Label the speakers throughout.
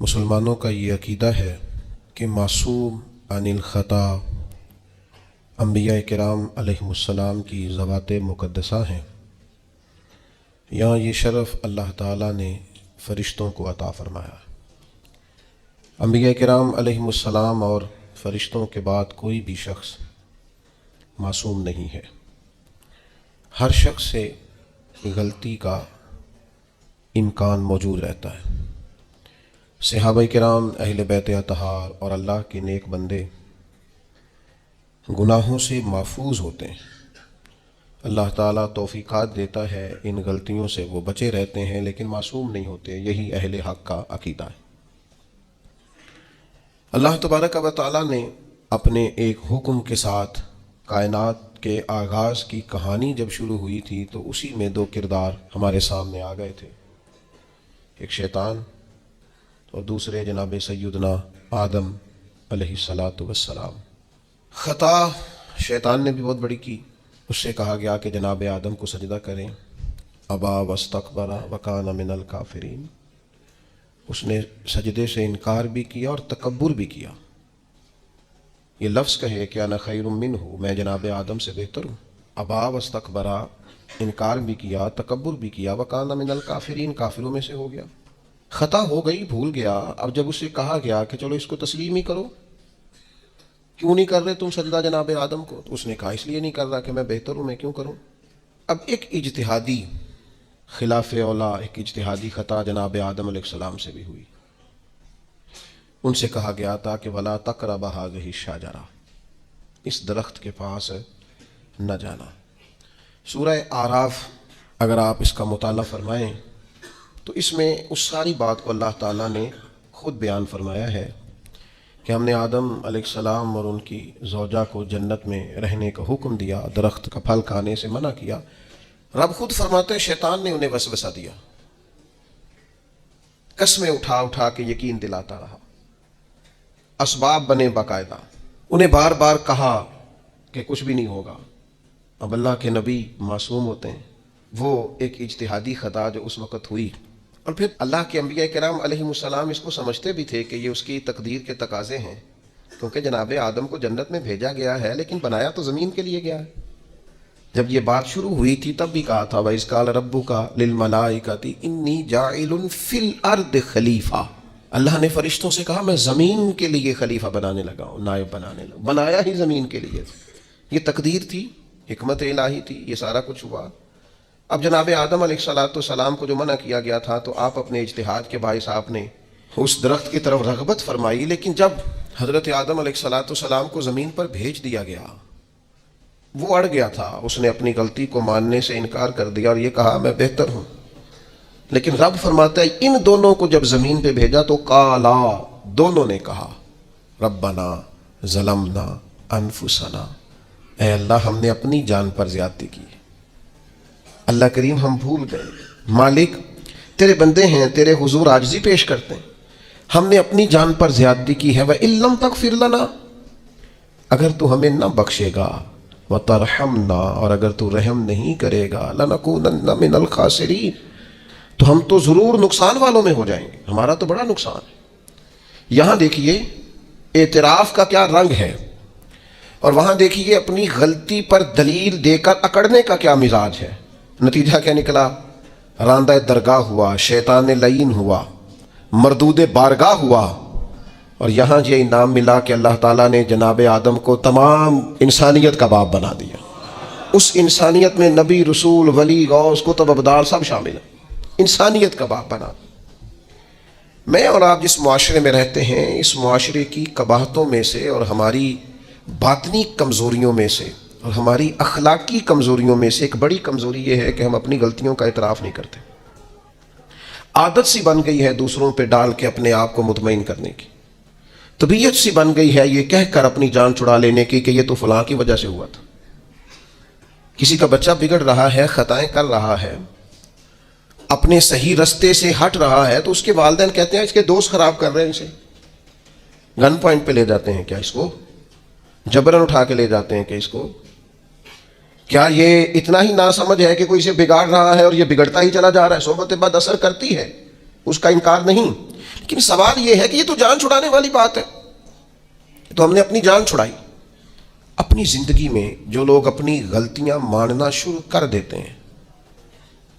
Speaker 1: مسلمانوں کا یہ عقیدہ ہے کہ معصوم عن الخطا انبیاء کرام علیہم السلام کی ذوات مقدسہ ہیں۔ یہاں یہ شرف اللہ تعالیٰ نے فرشتوں کو عطا فرمایا۔ انبیاء کرام علیہم السلام اور فرشتوں کے بعد کوئی بھی شخص معصوم نہیں ہے۔ ہر شخص سے غلطی کا امکان موجود رہتا ہے۔ صحابہ کرام، اہل بیت اطہار اور اللہ کے نیک بندے گناہوں سے محفوظ ہوتے ہیں۔ اللہ تعالیٰ توفیقات دیتا ہے، ان غلطیوں سے وہ بچے رہتے ہیں، لیکن معصوم نہیں ہوتے۔ یہی اہل حق کا عقیدہ ہے۔ اللہ تبارک و تعالیٰ نے اپنے ایک حکم کے ساتھ کائنات کے آغاز کی کہانی جب شروع ہوئی تھی تو اسی میں دو کردار ہمارے سامنے آ گئے تھے، ایک شیطان اور دوسرے جناب سیدنا آدم علیہ السلام۔ خطا شیطان نے بھی بہت بڑی کی۔ اس سے کہا گیا کہ جناب آدم کو سجدہ کریں، ابا واستکبر وکان من الکافرین۔ اس نے سجدے سے انکار بھی کیا اور تکبر بھی کیا۔ یہ لفظ کہے کہ انا خیر منہ، میں جناب آدم سے بہتر ہوں۔ ابا واستکبر، انکار بھی کیا، تکبر بھی کیا، وکان من الکافرین، کافروں میں سے ہو گیا۔ خطا ہو گئی، بھول گیا۔ اب جب اسے کہا گیا کہ چلو اس کو تسلیم ہی کرو، کیوں نہیں کر رہے تم سجدہ جناب آدم کو؟ تو اس نے کہا اس لیے نہیں کر رہا کہ میں بہتر ہوں، میں کیوں کروں۔ اب ایک اجتہادی خلاف اولا، ایک اجتہادی خطا جناب آدم علیہ السلام سے بھی ہوئی۔ ان سے کہا گیا تھا کہ وَلَا تَقْرَبَ هَٰذِهِ الشَّجَرَةَ، اس درخت کے پاس نہ جانا۔ سورہ اعراف اگر آپ اس کا مطالعہ فرمائیں تو اس میں اس ساری بات کو اللہ تعالیٰ نے خود بیان فرمایا ہے کہ ہم نے آدم علیہ السلام اور ان کی زوجہ کو جنت میں رہنے کا حکم دیا، درخت کا پھل کھانے سے منع کیا۔ رب خود فرماتے ہیں شیطان نے انہیں وسوسہ دیا، قسمیں اٹھا اٹھا کے یقین دلاتا رہا، اسباب بنے باقاعدہ، انہیں بار بار کہا کہ کچھ بھی نہیں ہوگا۔ اب اللہ کے نبی معصوم ہوتے ہیں، وہ ایک اجتہادی خطا جو اس وقت ہوئی، اور پھر اللہ کے انبیاء کرام علیہم السلام اس کو سمجھتے بھی تھے کہ یہ اس کی تقدیر کے تقاضے ہیں، کیونکہ جناب آدم کو جنت میں بھیجا گیا ہے لیکن بنایا تو زمین کے لیے گیا ہے۔ جب یہ بات شروع ہوئی تھی تب بھی کہا تھا وَإِذْ قَالَ رَبُّكَ لِلْمَلَائِكَةِ إِنِّي جَاعِلٌ فِي الْأَرْضِ خَلِيفَةً، اللہ نے فرشتوں سے کہا میں زمین کے لیے خلیفہ بنانے لگا ہوں، نائب بنانے لگا، بنایا ہی زمین کے لیے۔ یہ تقدیر تھی، حکمت الہی تھی، یہ سارا کچھ ہوا۔ اب جناب آدم علیہ السلام کو جو منع کیا گیا تھا تو آپ اپنے اجتہاد کے باعث آپ نے اس درخت کی طرف رغبت فرمائی، لیکن جب حضرت آدم علیہ السلام کو زمین پر بھیج دیا گیا، وہ اڑ گیا تھا، اس نے اپنی غلطی کو ماننے سے انکار کر دیا اور یہ کہا میں بہتر ہوں۔ لیکن رب فرماتا ہے ان دونوں کو جب زمین پہ بھیجا تو قالا، دونوں نے کہا ربنا ظلمنا انفسنا، اے اللہ ہم نے اپنی جان پر زیادتی کی، اللہ کریم ہم بھول گئے، مالک تیرے بندے ہیں، تیرے حضور عاجزی پیش کرتے ہیں، ہم نے اپنی جان پر زیادتی کی ہے۔ وَإِن لَّمْ تَغْفِرْ لَنَا، اگر تو ہمیں نہ بخشے گا، وَتَرْحَمْنَا، اور اگر تو رحم نہیں کرے گا، لَنَكُونَنَّ مِنَ الْخَاسِرِينَ، تو ہم تو ضرور نقصان والوں میں ہو جائیں گے، ہمارا تو بڑا نقصان ہے۔ یہاں دیکھیے اعتراف کا کیا رنگ ہے، اور وہاں دیکھیے اپنی غلطی پر دلیل دے کر اکڑنے کا کیا مزاج ہے۔ نتیجہ کیا نکلا؟ راندہ درگاہ ہوا، شیطان لعین ہوا، مردود بارگاہ ہوا، اور یہاں یہ انعام ملا کہ اللہ تعالیٰ نے جناب آدم کو تمام انسانیت کا باپ بنا دیا۔ اس انسانیت میں نبی، رسول، ولی، غوث، کتب، ابدال سب شامل ہیں، انسانیت کا باپ بنا دیا۔ میں اور آپ جس معاشرے میں رہتے ہیں، اس معاشرے کی قباحتوں میں سے اور ہماری باطنی کمزوریوں میں سے اور ہماری اخلاقی کمزوریوں میں سے ایک بڑی کمزوری یہ ہے کہ ہم اپنی غلطیوں کا اعتراف نہیں کرتے۔ عادت سی بن گئی ہے دوسروں پہ ڈال کے اپنے آپ کو مطمئن کرنے کی، طبیعت سی بن گئی ہے یہ کہہ کر اپنی جان چھڑا لینے کی کہ یہ تو فلاں کی وجہ سے ہوا تھا۔ کسی کا بچہ بگڑ رہا ہے، خطائیں کر رہا ہے، اپنے صحیح رستے سے ہٹ رہا ہے، تو اس کے والدین کہتے ہیں اس کے دوست خراب کر رہے ہیں، اسے گن پوائنٹ پہ لے جاتے ہیں، کیا اس کو جبرن اٹھا کے لے جاتے ہیں، کہ اس کو کیا یہ اتنا ہی ناسمجھ ہے کہ کوئی اسے بگاڑ رہا ہے اور یہ بگڑتا ہی چلا جا رہا ہے؟ صحبت بد اثر کرتی ہے، اس کا انکار نہیں، لیکن سوال یہ ہے کہ یہ تو جان چھڑانے والی بات ہے، تو ہم نے اپنی جان چھڑائی۔ اپنی زندگی میں جو لوگ اپنی غلطیاں ماننا شروع کر دیتے ہیں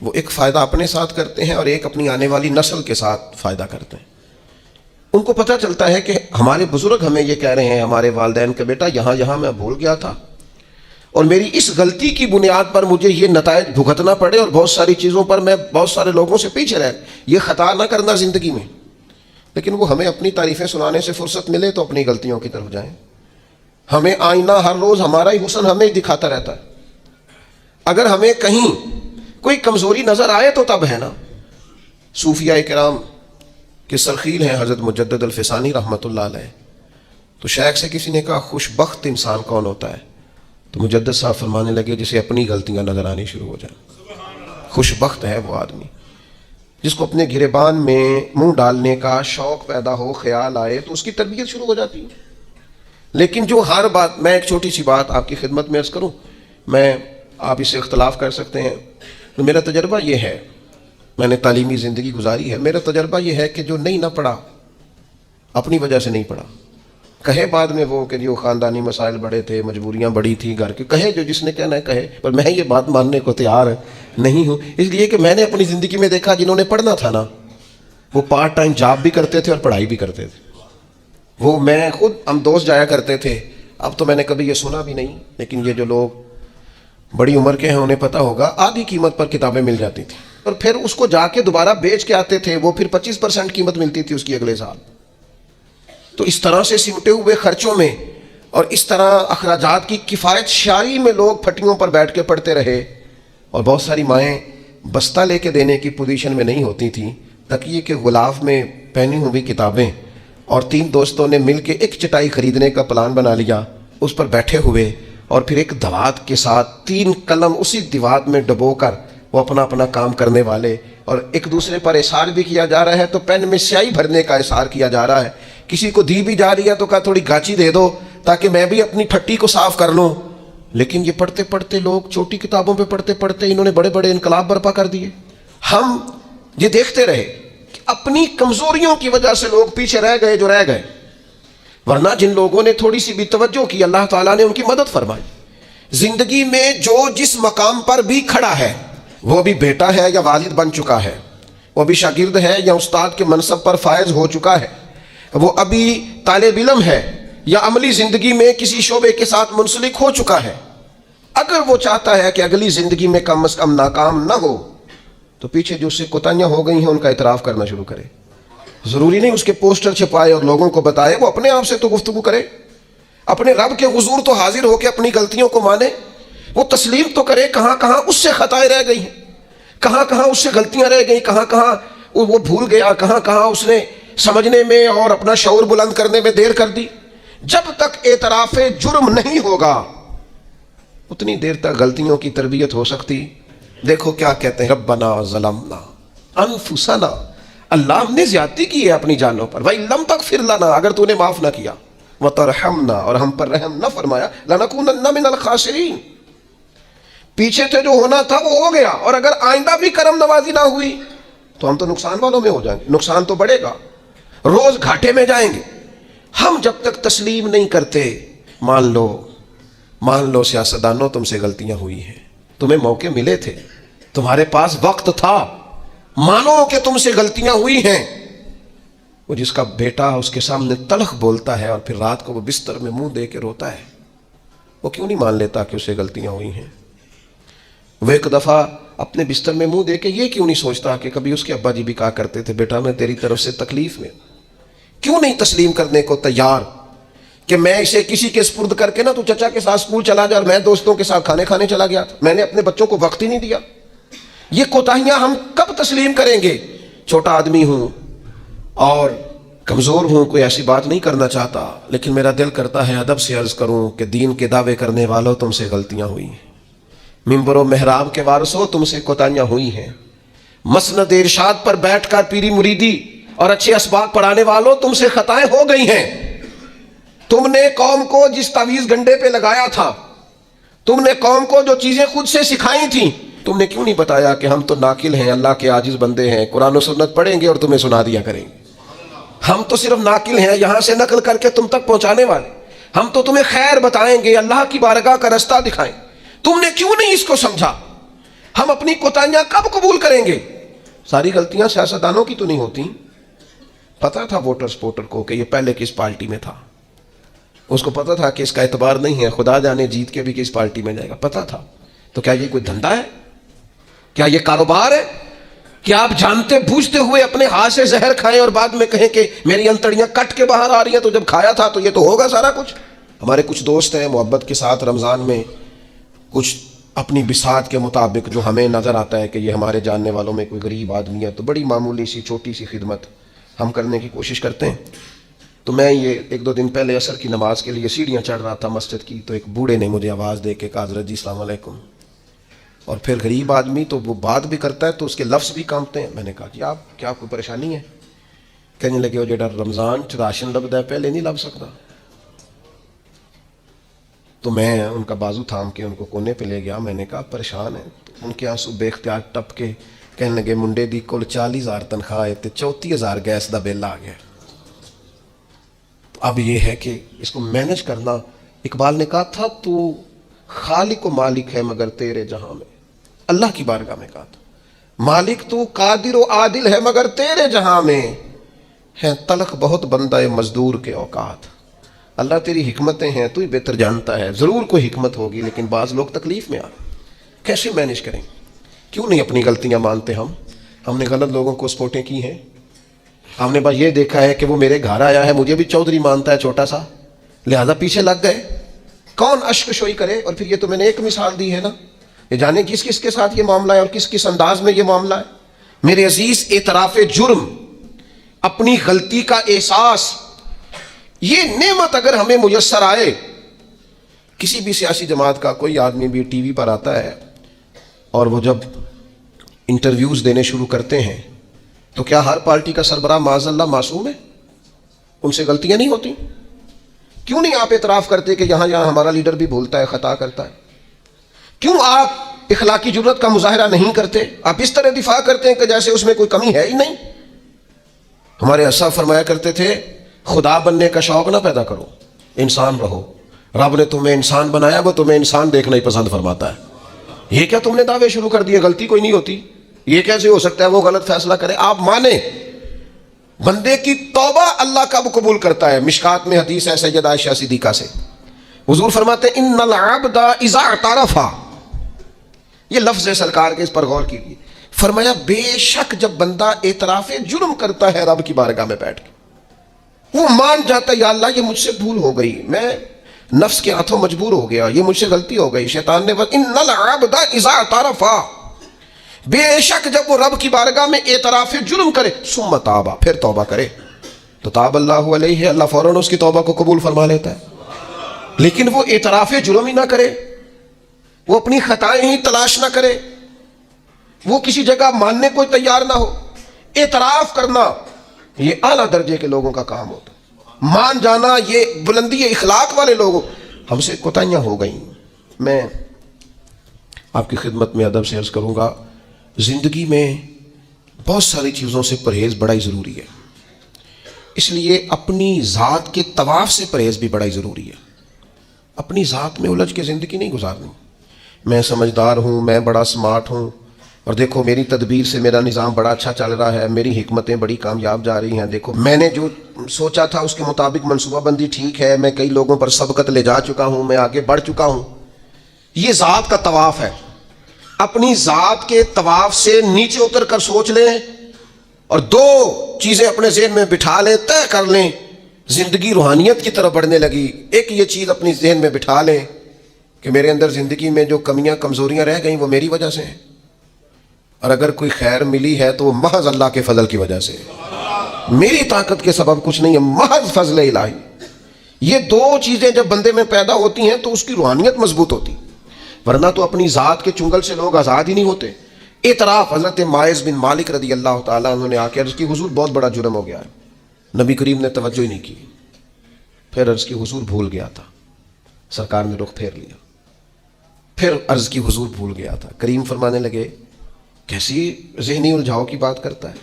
Speaker 1: وہ ایک فائدہ اپنے ساتھ کرتے ہیں اور ایک اپنی آنے والی نسل کے ساتھ فائدہ کرتے ہیں۔ ان کو پتہ چلتا ہے کہ ہمارے بزرگ ہمیں یہ کہہ رہے ہیں، ہمارے والدین کہ بیٹا یہاں یہاں میں بھول گیا تھا اور میری اس غلطی کی بنیاد پر مجھے یہ نتائج بھگتنا پڑے اور بہت ساری چیزوں پر میں بہت سارے لوگوں سے پیچھے رہ، یہ خطا نہ کرنا زندگی میں۔ لیکن وہ ہمیں اپنی تعریفیں سنانے سے فرصت ملے تو اپنی غلطیوں کی طرف جائیں۔ ہمیں آئینہ ہر روز ہمارا ہی حسن ہمیں دکھاتا رہتا ہے، اگر ہمیں کہیں کوئی کمزوری نظر آئے تو تب ہے نا۔ صوفیاء کرام کے سرخیل ہیں حضرت مجدد الفسانی رحمۃ اللہ علیہ، تو شیخ سے کسی نے کہا خوش بخت انسان کون ہوتا ہے؟ تو مجدد صاحب فرمانے لگے جسے اپنی غلطیاں نظر آنی شروع ہو جائیں۔ خوش بخت ہے وہ آدمی جس کو اپنے گریبان میں منہ ڈالنے کا شوق پیدا ہو، خیال آئے تو اس کی تربیت شروع ہو جاتی ہے۔ لیکن جو ہر بات، میں ایک چھوٹی سی بات آپ کی خدمت میں عرض کروں، میں آپ اس سے اختلاف کر سکتے ہیں، تو میرا تجربہ یہ ہے، میں نے تعلیمی زندگی گزاری ہے، میرا تجربہ یہ ہے کہ جو نہیں نہ پڑھا اپنی وجہ سے نہیں پڑھا، کہے بعد میں وہ کہ جو خاندانی مسائل بڑے تھے، مجبوریاں بڑی تھی گھر کے، کہے جو جس نے کہنا ہے کہے، پر میں یہ بات ماننے کو تیار نہیں ہوں، اس لیے کہ میں نے اپنی زندگی میں دیکھا جنہوں نے پڑھنا تھا نا وہ پارٹ ٹائم جاب بھی کرتے تھے اور پڑھائی بھی کرتے تھے۔ وہ میں خود، ہم دوست جایا کرتے تھے، اب تو میں نے کبھی یہ سنا بھی نہیں، لیکن یہ جو لوگ بڑی عمر کے ہیں انہیں پتہ ہوگا، آدھی قیمت پر کتابیں مل جاتی تھی اور پھر اس کو جا کے دوبارہ بیچ کے آتے تھے، وہ پھر 25% قیمت ملتی تھی اس کی اگلے سال۔ تو اس طرح سے سمٹے ہوئے خرچوں میں اور اس طرح اخراجات کی کفایت شاری میں لوگ پھٹیوں پر بیٹھ کے پڑھتے رہے، اور بہت ساری مائیں بستہ لے کے دینے کی پوزیشن میں نہیں ہوتی تھیں، تکیے کے غلاف میں پہنی ہوئی کتابیں، اور 3 دوستوں نے مل کے ایک چٹائی خریدنے کا پلان بنا لیا، اس پر بیٹھے ہوئے اور پھر ایک دوات کے ساتھ 3 قلم اسی دوات میں ڈبو کر وہ اپنا اپنا کام کرنے والے، اور ایک دوسرے پر احسار بھی کیا جا رہا ہے تو پین میں سیاہی بھرنے کا احسار کیا جا رہا ہے، کسی کو دی بھی جا رہی ہے تو کہا تھوڑی گاچی دے دو تاکہ میں بھی اپنی پھٹی کو صاف کر لوں۔ لیکن یہ پڑھتے پڑھتے لوگ، چھوٹی کتابوں پہ پڑھتے پڑھتے انہوں نے بڑے بڑے انقلاب برپا کر دیے۔ ہم یہ دیکھتے رہے کہ اپنی کمزوریوں کی وجہ سے لوگ پیچھے رہ گئے جو رہ گئے، ورنہ جن لوگوں نے تھوڑی سی بھی توجہ کی اللہ تعالیٰ نے ان کی مدد فرمائی۔ زندگی میں جو جس مقام پر بھی کھڑا ہے، وہ بھی بیٹا ہے یا والد بن چکا ہے، وہ بھی شاگرد ہے یا استاد کے منصب پر فائز ہو چکا ہے، وہ ابھی طالب علم ہے یا عملی زندگی میں کسی شعبے کے ساتھ منسلک ہو چکا ہے، اگر وہ چاہتا ہے کہ اگلی زندگی میں کم از کم ناکام نہ ہو تو پیچھے جو اس سے کوتاہیاں ہو گئی ہیں ان کا اعتراف کرنا شروع کرے۔ ضروری نہیں اس کے پوسٹر چھپائے اور لوگوں کو بتائے، وہ اپنے آپ سے تو گفتگو کرے، اپنے رب کے حضور تو حاضر ہو کے اپنی غلطیوں کو مانے، وہ تسلیم تو کرے کہاں کہاں اس سے خطائیں رہ گئی ہیں، کہاں کہاں اس سے غلطیاں رہ گئی، کہاں کہاں وہ بھول گیا، کہاں کہاں اس نے سمجھنے میں اور اپنا شعور بلند کرنے میں دیر کر دی۔ جب تک اعتراف جرم نہیں ہوگا اتنی دیر تک غلطیوں کی تربیت ہو سکتی۔ دیکھو کیا کہتے ہیں، ربنا ظلمنا انفسنا، اللہ ہم نے زیادتی کی ہے اپنی جانوں پر، وَإِن لَمْ تَغْفِرْ لَنَا، اگر تو نے معاف نہ کیا، وَتَرْحَمْنَا، اور ہم پر رحم نہ فرمایا، لَنَكُونَنَّ مِنَ الْخَاسِرِينَ، پیچھے سے جو ہونا تھا وہ ہو گیا، اور اگر آئندہ بھی کرم نوازی نہ ہوئی تو ہم تو نقصان والوں میں ہو جائیں گے، نقصان تو بڑھے گا، روز گھاٹے میں جائیں گے۔ ہم جب تک تسلیم نہیں کرتے، مان لو سیاستدانوں تم سے غلطیاں ہوئی ہیں، تمہیں موقع ملے تھے، تمہارے پاس وقت تھا، مانو کہ تم سے غلطیاں ہوئی ہیں۔ وہ جس کا بیٹا اس کے سامنے تلخ بولتا ہے اور پھر رات کو وہ بستر میں منہ دے کے روتا ہے، وہ کیوں نہیں مان لیتا کہ اسے غلطیاں ہوئی ہیں؟ وہ ایک دفعہ اپنے بستر میں منہ دے کے یہ کیوں نہیں سوچتا کہ کبھی اس کے ابا جی بھی کہا کرتے تھے بیٹا میں تیری طرف سے تکلیف میں، کیوں نہیں تسلیم کرنے کو تیار کہ میں اسے کسی کے سپرد کر کے نا تو چچا کے ساتھ اسکول چلا جا اور میں دوستوں کے ساتھ کھانے چلا گیا تھا، میں نے اپنے بچوں کو وقت ہی نہیں دیا۔ یہ کوتاہیاں ہم کب تسلیم کریں گے؟ چھوٹا آدمی ہوں اور کمزور ہوں، کوئی ایسی بات نہیں کرنا چاہتا، لیکن میرا دل کرتا ہے ادب سے عرض کروں کہ دین کے دعوے کرنے والوں تم سے غلطیاں ہوئی ہیں، منبر و محراب کے وارثوں تم سے کوتاہیاں ہوئی ہیں، مسند ارشاد پر بیٹھ کر پیری مریدی اور اچھے اسباق پڑھانے والوں تم سے خطائیں ہو گئی ہیں۔ تم نے قوم کو جس تعویذ گنڈے پہ لگایا تھا، تم نے قوم کو جو چیزیں خود سے سکھائی تھیں، تم نے کیوں نہیں بتایا کہ ہم تو ناقل ہیں، اللہ کے عاجز بندے ہیں، قرآن و سنت پڑھیں گے اور تمہیں سنا دیا کریں گے۔ ہم تو صرف ناقل ہیں، یہاں سے نقل کر کے تم تک پہنچانے والے، ہم تو تمہیں خیر بتائیں گے، اللہ کی بارگاہ کا رستہ دکھائیں، تم نے کیوں نہیں اس کو سمجھا؟ ہم اپنی کوتاہیاں کب قبول کریں گے؟ ساری غلطیاں سیاستدانوں کی تو نہیں ہوتی. پتا تھا ووٹر سپورٹر کو کہ یہ پہلے کس پارٹی میں تھا، اس کو پتا تھا کہ اس کا اعتبار نہیں ہے، خدا جانے جیت کے بھی کس پارٹی میں جائے گا، پتا تھا. تو کیا یہ کوئی دھندا ہے؟ کیا یہ کاروبار ہے کہ آپ جانتے بوجھتے ہوئے اپنے ہاتھ سے زہر کھائیں اور بعد میں کہیں کہ میری انتڑیاں کٹ کے باہر آ رہی ہیں، تو جب کھایا تھا تو یہ تو ہوگا سارا کچھ. ہمارے کچھ دوست ہیں محبت کے ساتھ رمضان میں کچھ اپنی بساط کے مطابق جو ہمیں نظر آتا ہے کہ یہ ہمارے جاننے والوں میں کوئی غریب آدمی ہے، تو بڑی معمولی سی چھوٹی سی خدمت ہم کرنے کی کوشش کرتے ہیں. تو میں یہ 1-2 دن پہلے عصر کی نماز کے لیے سیڑھیاں چڑھ رہا تھا مسجد کی، تو ایک بوڑھے نے مجھے آواز دے کے کہا حضرت جی السلام علیکم. اور پھر غریب آدمی تو وہ بات بھی کرتا ہے تو اس کے لفظ بھی کانپتے ہیں. میں نے کہا جی آپ کیا کوئی پریشانی ہے؟ کہنے لگے وہ جڑا رمضان چ راشن لبدا ہے پہلے نہیں لب سکتا. تو میں ان کا بازو تھام کے ان کو کونے پہ لے گیا. میں نے کہا پریشان ہے. ان کے آنسو بے اختیار ٹپ کے کہنے لگے منڈے دی کل 40,000 تنخواہ ہے تے 34,000 گیس دا بل آ گیا. اب یہ ہے کہ اس کو مینج کرنا. اقبال نے کہا تھا تو خالق و مالک ہے مگر تیرے جہاں میں، اللہ کی بارگاہ میں کہا تھا مالک تو قادر و عادل ہے مگر تیرے جہاں میں ہے تلخ بہت بندہ مزدور کے اوقات. اللہ تیری حکمتیں ہیں تو ہی بہتر جانتا ہے. ضرور کوئی حکمت ہوگی لیکن بعض لوگ تکلیف میں آ رہے، کیسے مینج کریں؟ کیوں نہیں اپنی غلطیاں مانتے؟ ہم نے غلط لوگوں کو سپورٹیں کی ہیں. ہم نے بس یہ دیکھا ہے کہ وہ میرے گھر آیا ہے، مجھے بھی چودھری مانتا ہے چھوٹا سا، لہذا پیچھے لگ گئے. کون اشک شوئی کرے؟ اور پھر یہ تو میں نے ایک مثال دی ہے نا، یہ جانے کس کس کے ساتھ یہ معاملہ ہے اور کس کس انداز میں یہ معاملہ ہے. میرے عزیز، اعتراف جرم، اپنی غلطی کا احساس، یہ نعمت اگر ہمیں میسر آئے. کسی بھی سیاسی جماعت کا کوئی آدمی بھی ٹی وی پر آتا ہے اور وہ جب انٹرویوز دینے شروع کرتے ہیں تو کیا ہر پارٹی کا سربراہ معاذ اللہ معصوم ہے؟ ان سے غلطیاں نہیں ہوتی؟ کیوں نہیں آپ اعتراف کرتے کہ یہاں ہمارا لیڈر بھی بھولتا ہے، خطا کرتا ہے؟ کیوں آپ اخلاقی جرات کا مظاہرہ نہیں کرتے؟ آپ اس طرح دفاع کرتے ہیں کہ جیسے اس میں کوئی کمی ہے ہی نہیں. ہمارے اسلاف فرمایا کرتے تھے خدا بننے کا شوق نہ پیدا کرو، انسان رہو. رب نے تمہیں انسان بنایا، وہ تمہیں انسان دیکھنا ہی پسند فرماتا ہے. یہ کیا تم نے دعوے شروع کر دیے؟ غلطی کوئی نہیں ہوتی، یہ کیسے ہو سکتا ہے وہ غلط فیصلہ کرے؟ آپ مانیں بندے کی توبہ اللہ کب قبول کرتا ہے؟ مشکات میں حدیث ہے سیدہ عائشہ صدیقہ سے، حضور فرماتے ہیں ان العبد اذا اعترف، یہ لفظ ہے سرکار کے، اس پر غور کیجیے. فرمایا بے شک جب بندہ اعتراف جرم کرتا ہے رب کی بارگاہ میں بیٹھ کے، وہ مان جاتا ہے یا اللہ یہ مجھ سے بھول ہو گئی، میں نفس کے ہاتھوں مجبور ہو گیا، یہ مجھ سے غلطی ہو گئی، شیطان نے ان العبد اذا اعترف، بے شک جب وہ رب کی بارگاہ میں اعتراف جرم کرے ثم تاب، پھر توبہ کرے تو تاب اللہ علیہ، اللہ فوراً اس کی توبہ کو قبول فرما لیتا ہے. لیکن وہ اعتراف جرم ہی نہ کرے، وہ اپنی خطائیں ہی تلاش نہ کرے، وہ کسی جگہ ماننے کو تیار نہ ہو. اعتراف کرنا یہ اعلیٰ درجے کے لوگوں کا کام ہوتا ہے، مان جانا یہ بلندی اخلاق والے لوگوں. ہم سے کوتاہیاں ہو گئیں. میں آپ کی خدمت میں ادب سے عرض کروں گا، زندگی میں بہت ساری چیزوں سے پرہیز بڑا ہی ضروری ہے. اس لیے اپنی ذات کے طواف سے پرہیز بھی بڑا ہی ضروری ہے. اپنی ذات میں الجھ کے زندگی نہیں گزارنی. میں سمجھدار ہوں، میں بڑا سمارٹ ہوں، اور دیکھو میری تدبیر سے میرا نظام بڑا اچھا چل رہا ہے، میری حکمتیں بڑی کامیاب جا رہی ہیں، دیکھو میں نے جو سوچا تھا اس کے مطابق منصوبہ بندی ٹھیک ہے، میں کئی لوگوں پر سبقت لے جا چکا ہوں، میں آگے بڑھ چکا ہوں. یہ ذات کا طواف ہے. اپنی ذات کے طواف سے نیچے اتر کر سوچ لیں اور 2 چیزیں اپنے ذہن میں بٹھا لیں، طے کر لیں زندگی روحانیت کی طرف بڑھنے لگی. ایک یہ چیز اپنی ذہن میں بٹھا لیں کہ میرے اندر زندگی میں جو کمیاں کمزوریاں رہ گئیں وہ میری وجہ سے ہیں، اور اگر کوئی خیر ملی ہے تو وہ محض اللہ کے فضل کی وجہ سے، میری طاقت کے سبب کچھ نہیں ہے، محض فضل الہی. یہ 2 چیزیں جب بندے میں پیدا ہوتی ہیں تو اس کی روحانیت مضبوط ہوتی، ورنہ تو اپنی ذات کے چنگل سے لوگ آزاد ہی نہیں ہوتے. اعتراف حضرت ماعز بن مالک رضی اللہ تعالیٰ عنہ نے آ کے عرض کی حضور بہت بڑا جرم ہو گیا ہے. نبی کریم نے توجہ ہی نہیں کی. پھر عرض کی حضور بھول گیا تھا. سرکار نے رخ پھیر لیا. پھر عرض کی حضور بھول گیا تھا. کریم فرمانے لگے کیسی ذہنی الجھاؤ کی بات کرتا ہے.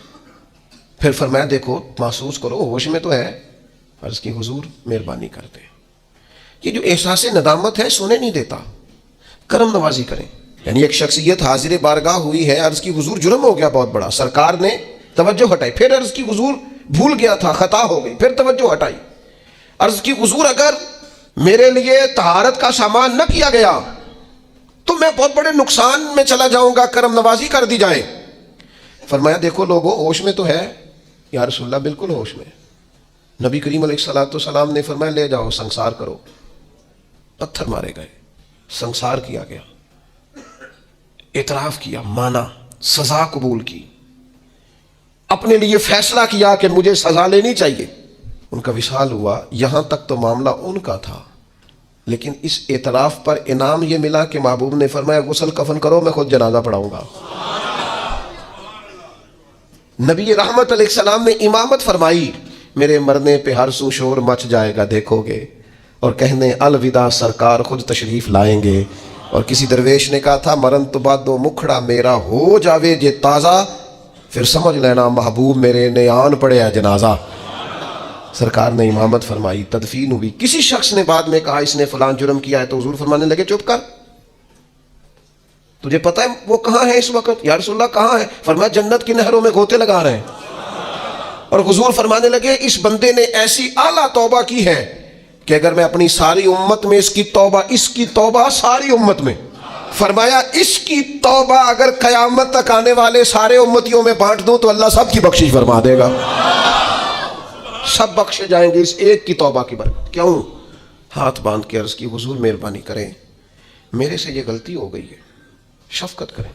Speaker 1: پھر فرمایا دیکھو محسوس کرو ہوش میں تو ہے. عرض کی حضور مہربانی کرتے. یہ جو احساس ندامت ہے سونے نہیں دیتا. کرم نوازی کریں. یعنی ایک شخصیت حاضر بارگاہ ہوئی ہے, عرض کی حضور جرم ہو گیا بہت بڑا, سرکار نے توجہ ہٹائی. پھر عرض کی حضور بھول گیا تھا, خطا ہو گئی, پھر توجہ ہٹائی. عرض کی حضور اگر میرے لیے طہارت کا سامان نہ کیا گیا تو میں بہت بڑے نقصان میں چلا جاؤں گا, کرم نوازی کر دی جائے. فرمایا دیکھو لوگوں ہوش میں تو ہے. یا رسول اللہ بالکل ہوش میں. نبی کریم علیہ السلام نے فرمایا لے جاؤ سنسار کرو. پتھر مارے گئے, سنسار کیا گیا, اعتراف کیا, مانا, سزا قبول کی, اپنے لیے فیصلہ کیا کہ مجھے سزا لینی چاہیے. ان کا وصال ہوا. یہاں تک تو معاملہ ان کا تھا, لیکن اس اعتراف پر انعام یہ ملا کہ محبوب نے فرمایا غسل کفن کرو, میں خود جنازہ پڑھاؤں گا. نبی رحمت علیہ السلام نے امامت فرمائی. میرے مرنے پہ ہر سو شور مچ جائے گا دیکھو گے, اور کہنے الوداع سرکار خود تشریف لائیں گے. اور کسی درویش نے کہا تھا مرن تو بعد دو مکھڑا میرا ہو جاوے جے تازہ, پھر سمجھ لینا محبوب میرے نے آن پڑے ہے جنازہ. سرکار نے امامت فرمائی, تدفین ہوئی. کسی شخص نے بعد میں کہا اس نے فلان جرم کیا ہے, تو حضور فرمانے لگے چپ کر, تجھے پتہ ہے وہ کہاں ہے اس وقت؟ یا رسول اللہ کہاں ہے؟ فرمایا جنت کی نہروں میں غوطے لگا رہے ہیں. اور حضور فرمانے لگے اس بندے نے ایسی اعلیٰ توبہ کی ہے کہ اگر میں اپنی ساری امت میں اس کی توبہ ساری امت میں, فرمایا اس کی توبہ اگر قیامت تک آنے والے سارے امتیوں میں بانٹ دوں تو اللہ سب کی بخشش فرما دے گا. سب بخشے جائیں گے اس ایک کی توبہ کی برکت. کیوں؟ ہاتھ باندھ کے عرض کی حضور مہربانی کریں, میرے سے یہ غلطی ہو گئی ہے, شفقت کریں,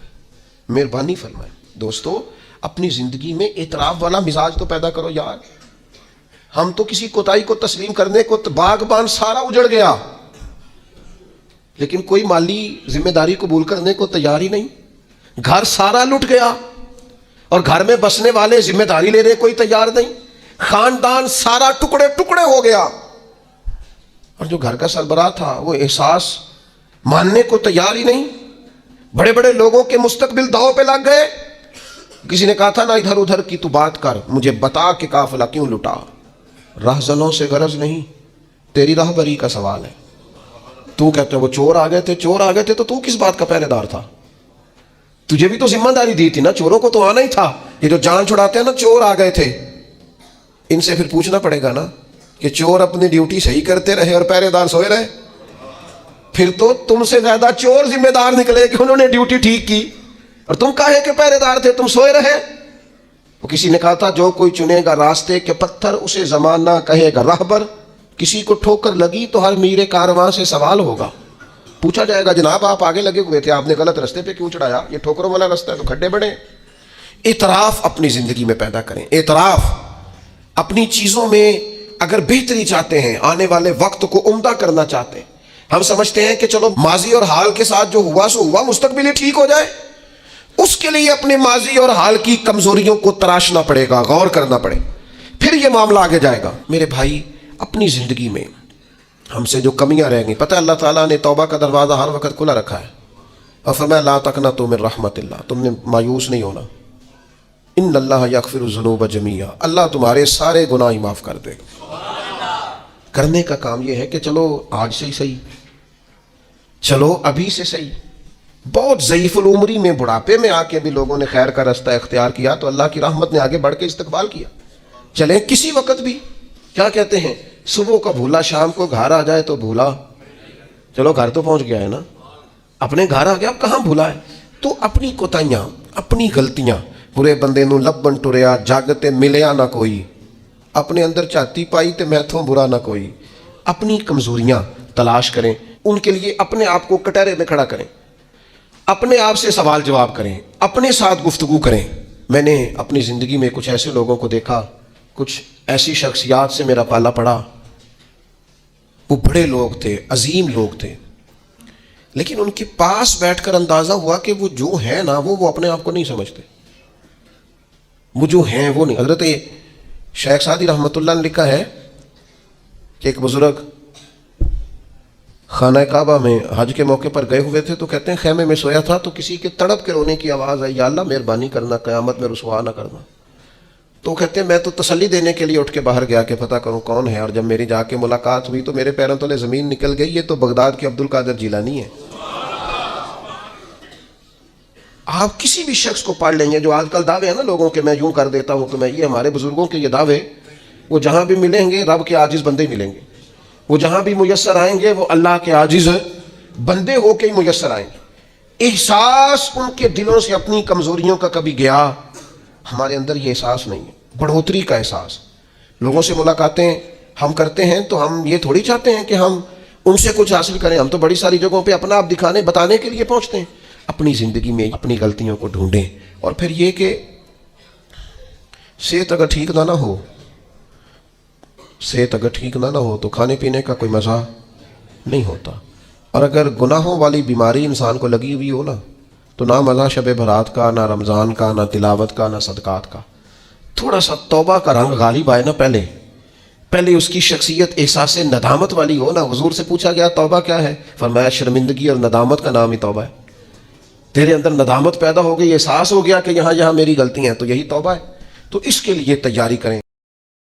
Speaker 1: مہربانی فرمائیں. دوستو اپنی زندگی میں اعتراف والا مزاج تو پیدا کرو یار. ہم تو کسی کوتاہی کو تسلیم کرنے کو باغبان سارا اجڑ گیا, لیکن کوئی مالی ذمہ داری قبول کرنے کو تیار ہی نہیں. گھر سارا لٹ گیا اور گھر میں بسنے والے ذمہ داری لینے کوئی تیار نہیں. خاندان سارا ٹکڑے ٹکڑے ہو گیا, اور جو گھر کا سربراہ تھا وہ احساس ماننے کو تیار ہی نہیں. بڑے بڑے لوگوں کے مستقبل داؤ پہ لگ گئے. کسی نے کہا تھا نہ ادھر ادھر کی تو بات کر, مجھے بتا کہ قافلہ کیوں لٹا. راہزنوں سے غرض نہیں, تیری راہبری کا سوال ہے. تو کہتے ہیں وہ چور آ گئے تھے تو کس بات کا پہرے دار تھا؟ تجھے بھی تو ذمہ داری دی تھی نا, چوروں کو تو آنا ہی تھا. یہ جو جان چھڑاتے ہیں نا چور آ گئے تھے, ان سے پھر پوچھنا پڑے گا نا کہ چور اپنی ڈیوٹی صحیح کرتے رہے اور پہرے دار سوئے رہے. پھر تو تم سے زیادہ چور ذمہ دار نکلے کہ انہوں نے ڈیوٹی ٹھیک کی, اور تم کہے کہ پہرے دار تھے, تم سوئے رہے. وہ کسی نے کہا تھا جو کوئی چنے گا راستے کے پتھر اسے زمانہ کہے گا راہبر. کسی کو ٹھوکر لگی تو ہر میر کارواں سے سوال ہوگا, پوچھا جائے گا جناب آپ آگے لگے ہوئے تھے, آپ نے غلط راستے پہ کیوں چڑھایا؟ یہ ٹھوکروں والا راستہ ہے تو کھڈے بڑے. اعتراف اپنی زندگی میں پیدا کریں. اعتراف اپنی چیزوں میں اگر بہتری چاہتے ہیں, آنے والے وقت کو عمدہ کرنا چاہتے ہیں. ہم سمجھتے ہیں کہ چلو ماضی اور حال کے ساتھ جو ہوا سو ہوا, مستقبل ہی ٹھیک ہو جائے. اس کے لیے اپنے ماضی اور حال کی کمزوریوں کو تراشنا پڑے گا, غور کرنا پڑے, پھر یہ معاملہ آگے جائے گا. میرے بھائی اپنی زندگی میں ہم سے جو کمیاں رہ گئی, پتہ ہے اللہ تعالیٰ نے توبہ کا دروازہ ہر وقت کھلا رکھا ہے, اور فرمایا لا تقنطوا من رحمت اللہ, تم نے مایوس نہیں ہونا. ان اللہ یغفر الذنوب جميعا, اللہ تمہارے سارے گناہ ہی معاف کر دے گا. کرنے کا کام یہ ہے کہ چلو آج سے ہی صحیح, چلو ابھی سے صحیح. بہت ضعیف العمری میں بڑھاپے میں آ کے بھی لوگوں نے خیر کا راستہ اختیار کیا تو اللہ کی رحمت نے آگے بڑھ کے استقبال کیا. چلیں کسی وقت بھی, کیا کہتے ہیں, صبح کا بھولا شام کو گھر آ جائے تو بھولا, چلو گھر تو پہنچ گیا ہے نا, اپنے گھر آ گیا, اب کہاں بھولا ہے. تو اپنی کوتاہیاں, اپنی غلطیاں, برے بندے نو لبن ٹریا جگ تے ملیا نہ کوئی, اپنے اندر چاتی پائی تے میتھوں برا نہ کوئی. اپنی کمزوریاں تلاش کریں, ان کے لیے اپنے آپ کو کٹہرے میں کھڑا کریں, اپنے آپ سے سوال جواب کریں, اپنے ساتھ گفتگو کریں. میں نے اپنی زندگی میں کچھ ایسے لوگوں کو دیکھا, کچھ ایسی شخصیات سے میرا پالا پڑا. وہ بڑے لوگ تھے, عظیم لوگ تھے, لیکن ان کے پاس بیٹھ کر اندازہ ہوا کہ وہ جو ہیں نا وہ اپنے آپ کو نہیں سمجھتے. وہ جو ہیں وہ نہیں. حضرت شیخ سعدی رحمۃ اللہ نے لکھا ہے کہ ایک بزرگ خانہ کعبہ میں حج کے موقع پر گئے ہوئے تھے, تو کہتے ہیں خیمے میں سویا تھا تو کسی کے تڑپ کے رونے کی آواز آئی, یا اللہ مہربانی کرنا قیامت میں رسوا نہ کرنا. تو کہتے ہیں میں تو تسلی دینے کے لیے اٹھ کے باہر گیا کہ پتہ کروں کون ہے، اور جب میری جا کے ملاقات ہوئی تو میرے پیروں تلے زمین نکل گئی، یہ تو بغداد کے عبد القادر جیلانی ہے۔ آپ کسی بھی شخص کو پڑھ لیں گے، جو آج کل دعوے ہیں نا لوگوں کے، میں یوں کر دیتا ہوں کہ میں یہ، ہمارے بزرگوں کے یہ دعوے، وہ جہاں بھی ملیں گے رب کے عاجز بندے ملیں گے، وہ جہاں بھی میسر آئیں گے وہ اللہ کے عاجز بندے ہو کے ہی میسر آئیں گے۔ احساس ان کے دلوں سے اپنی کمزوریوں کا کبھی گیا؟ ہمارے اندر یہ احساس نہیں ہے، بڑھوتری کا احساس۔ لوگوں سے ملاقاتیں ہم کرتے ہیں تو ہم یہ تھوڑی چاہتے ہیں کہ ہم ان سے کچھ حاصل کریں، ہم تو بڑی ساری جگہوں پہ اپنا آپ دکھانے بتانے کے لیے پہنچتے ہیں۔ اپنی زندگی میں اپنی غلطیوں کو ڈھونڈیں، اور پھر یہ کہ صحت اگر ٹھیک نہ ہو، صحت اگر ٹھیک نہ ہو تو کھانے پینے کا کوئی مزہ نہیں ہوتا، اور اگر گناہوں والی بیماری انسان کو لگی ہوئی ہو نا تو نہ مزہ شب برات کا، نہ رمضان کا، نہ تلاوت کا، نہ صدقات کا۔ تھوڑا سا توبہ کا رنگ غالب آئے نا، پہلے اس کی شخصیت احساس ندامت والی ہو نا۔ حضور سے پوچھا گیا توبہ کیا ہے؟ فرمایا شرمندگی اور ندامت کا نام ہی توبہ ہے۔ تیرے اندر ندامت پیدا ہو گئی، احساس ہو گیا کہ یہاں میری غلطیاں ہیں، تو یہی توبہ ہے۔ تو اس کے لیے تیاری کریں۔